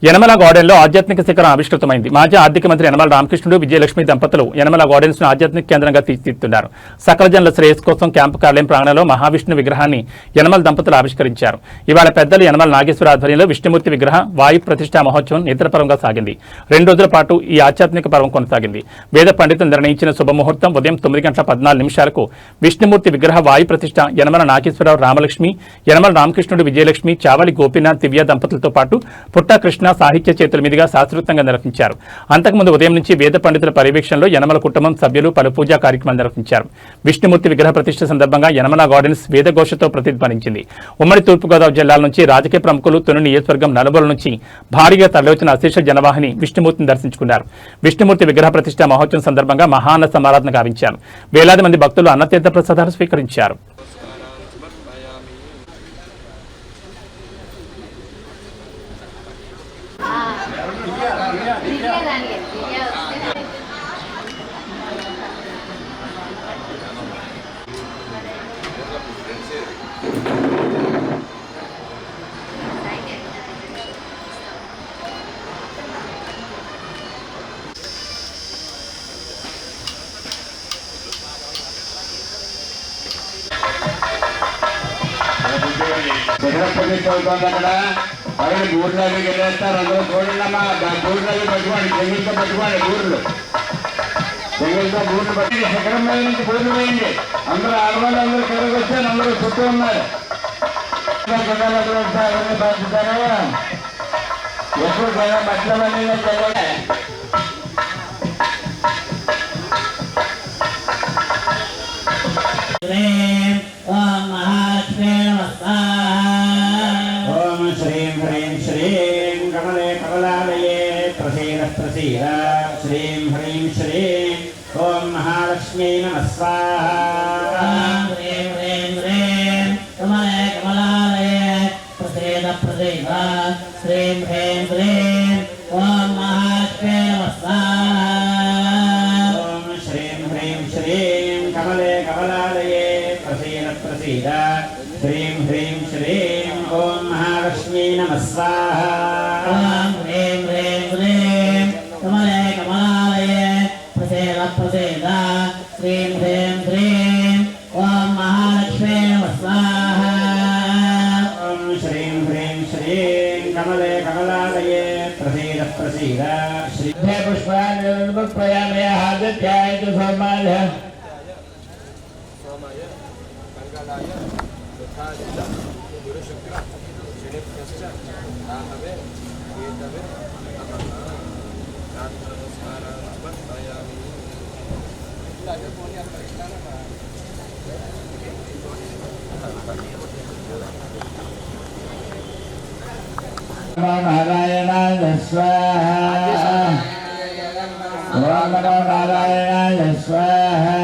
యనమల గార్డెన్లో ఆధ్యాత్మిక శిఖరం ఆవిష్కృతమైంది. మాజీ ఆర్థిక మంత్రి యనమల రామకృష్ణుడు, విజయలక్ష్మి దంపతులు యనమల గార్డెన్స్ ను ఆధ్యాత్మిక కేంద్రంగా తీర్చిదిద్దుతున్నారు. సకల జనుల శ్రేయస్ కోసం క్యాంపు కార్యాలయం ప్రాంగణంలో మహావిష్ణు విగ్రహాన్ని యనమల దంపతులు ఆవిష్కరించారు. ఇవాళ పెద్దలు యనమల నాగేశ్వర ఆధ్వర్యంలో విష్ణుమూర్తి విగ్రహ వాయు ప్రతిష్ఠా మహోత్సవం నిద్రపరంగా సాగింది. 2 రోజుల పాటు ఈ ఆధ్యాత్మిక పర్వం కొనసాగింది. వేద పండితులు నిర్ణయించిన శుభముహూర్తం ఉదయం 9:14 విష్ణుమూర్తి విగ్రహ వాయు ప్రతిష్ఠ యనమల నాగేశ్వరరావు, రామలక్ష్మి, యనమల రామకృష్ణుడు, విజయలక్ష్మి, చావలి గోపీనాథ్, దివ్య దంపతులతో పాటు పుట్ట కృష్ణ సాహిత్య చేతుల మీదుగా శాస్త్రోక్తంగా నిర్వహించారు. అంతకుముందు ఉదయం నుంచి వేద పండితుల పర్యవేక్షణలో యనమల కుటుంబం సభ్యులు పలు పూజా కార్యక్రమాలు నిర్వహించారు. విష్ణుమూర్తి విగ్రహ ప్రతిష్ఠ సందర్భంగా యనమల గార్డెన్స్ వేదఘోషతో ప్రతిధ్వనించింది. ఉమ్మడి తూర్పుగోదావరి జిల్లాల నుంచి రాజకీయ ప్రముఖులు, తుని నియోజకవర్గం నలుమూల నుంచి భారీగా తరలివచ్చిన అశేష జనవాహిని విష్ణుమూర్తిని దర్శించుకున్నారు. విష్ణుమూర్తి విగ్రహ ప్రతిష్ఠ మహోత్సవం సందర్భంగా మహాన్న సమారాధన గావించారు. వేలాది మంది భక్తులు అన్నతీర్థ ప్రసాదాలు స్వీకరించారు. అక్కడ పైన గూర్లకి వెళ్ళేస్తారు. అందరూ చూడండమ్మా, గూర్లకి పట్టుకోండి, చెంగులతో పట్టుకోండి, గూర్లు చెంగులతో గూర్లు పట్టి శిఖరం మీద నుంచి గూర్లు వేయండి. అందరూ ఆడవాళ్ళు అందరూ కిందకు వచ్చారు, అందరూ చుట్టూ ఉన్నారు. అవన్నీ పంచుతారా ఎప్పుడు మట్లవన్నీ చల్లగా श्रीं ह्रीं श्रीं ओं महालक्ष्मी नमः स्वाहा। ह्रीं ह्रीं ह्रीं कमले कमलालये प्रसीद प्रसीद श्रीं ह्रीं श्रीं ओं महालक्ष्मी नमः स्वाहा। ओं श्रीं ह्रीं श्रीं कमले कमलालये प्रसीद प्रसीद श्रीं ह्रीं श्रीं ओं महालक्ष्मी नमः स्वाहा। ह्रीं ह्रीं ह्रीं कमले कमलालये प्रसीद प्रसीद श्रीं ह्रीं श्रीं ओं महालक्ष्मी नमः स्वाहा। ओं श्रीं ह्रीं श्रीं कमले कमलालये प्रसीद प्रसीद श्री पुष्पाणि पुष्पयामि आदित्याय च सोमाय नारायणाय स्वाहा। ओम नमो नारायणाय स्वाहा।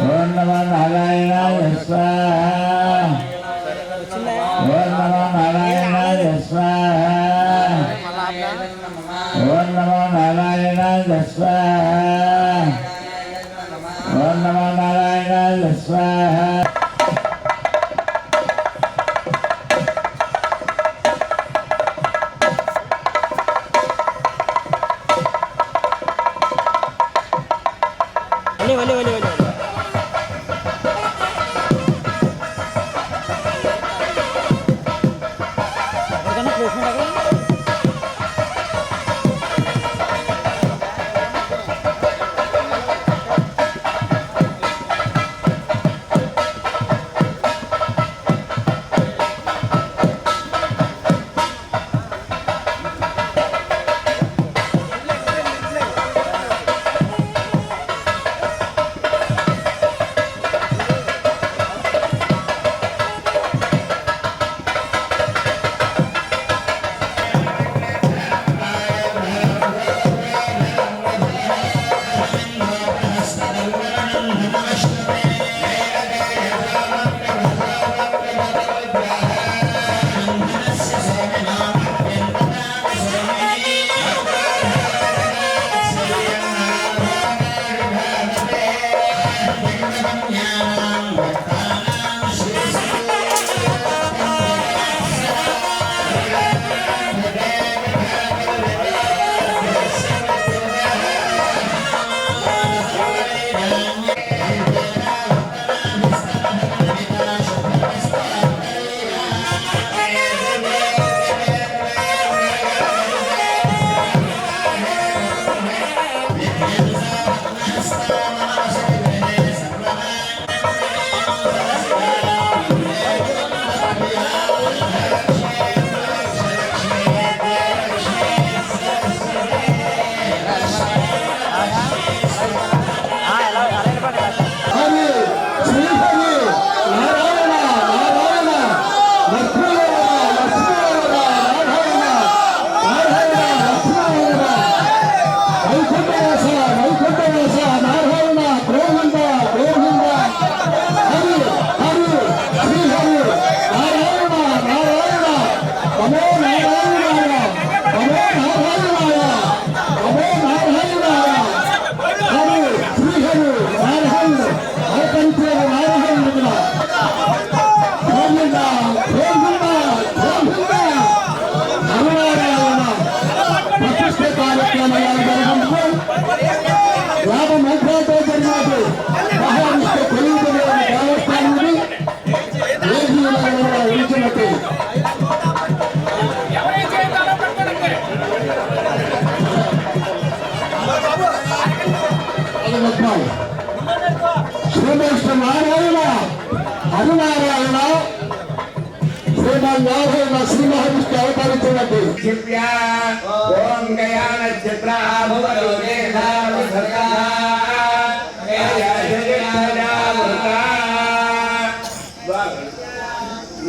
ओम नमो नारायणाय स्वाहा। ओम नमो नारायणाय स्वाहा। ओम नमो नारायणाय स्वाहा। ओम नमो नारायणाय स्वाहा। శ్రీకృష్ణ నారాయణ హరినారాయణ శ్రీమన్నారాయణ శ్రీ మహావిష్ణు అవతరించినట్టు ఓం గయాన చిత్ర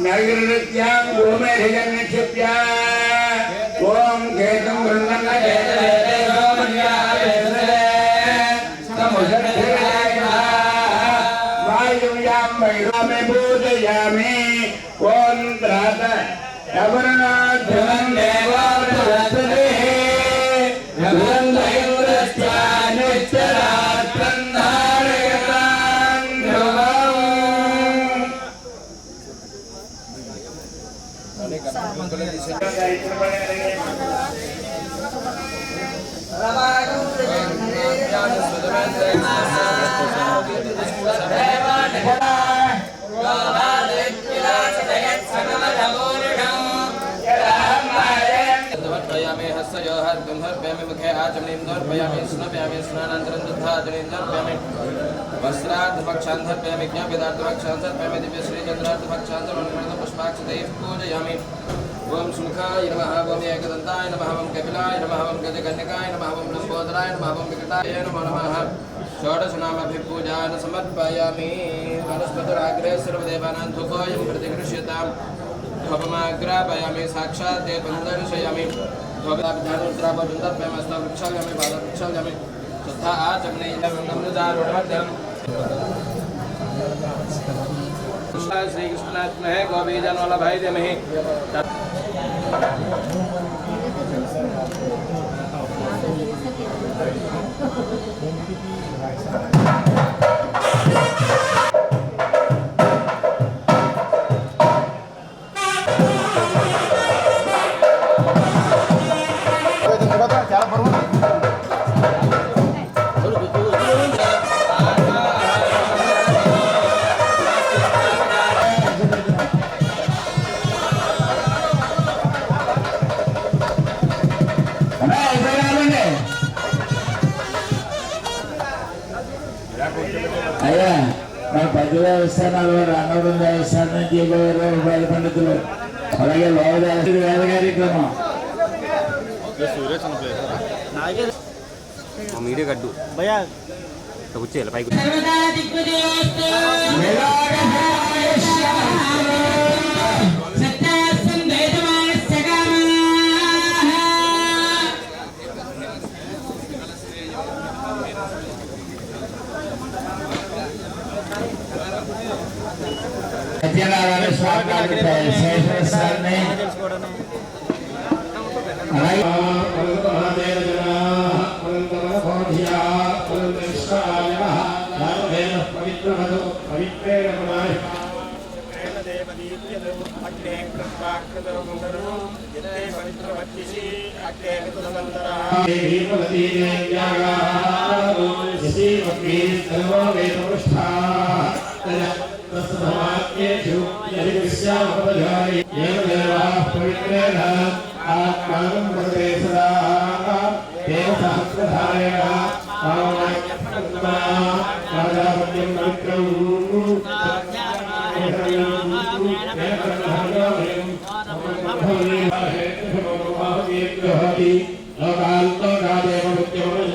నైరుత్యం గోమేధిజన్ నిక్షిప్య ఓం కేతం బృందంగ పూజయామి ఓం త్రాత वस्त्रार्थपक्षांधर्पयामि ज्ञापदार्थपक्षांधर्पयामि दिव्यश्रीचंद्रार्थपक्षांधर्पयामि पुष्पाक्षतैः पूजयामि ओम सुमुखाय नमः ओम एकदन्ताय नमः ओम कपिलाय नमः ओम गजकन्यकाय नमः ओम लंबोदराय नमः ओम विकटाय नमः षोडशनामभिः पूजान् समर्पयामि वनस्पतिराग्रे सर्वदेवानां धूपोऽयं प्रतिगृह्यताम् धूपमाग्रापयामि साक्षात् ते बन्धनशयामि धूपदाभिधानोत्तराभवन्तर्पयामि वृक्षागमि पादवृक्षागमि तथा आचमनीयमृदारूढमध्यम् श्री कृष्णात्महे गोपीजनवल्लभाय धीमहि అయ్యా మన పెద్ద దేవస్థానాలు రంగవరం దేవస్థానం రూపాయల పండితులు అలాగే లోక దేవస్థానం వేద కార్యక్రమం మీడియా కట్టు భయా కూర్చోాలి పైకి సత్యనారాయణ స్వామి శేషవస్త్రాన్ని లోకాల్లో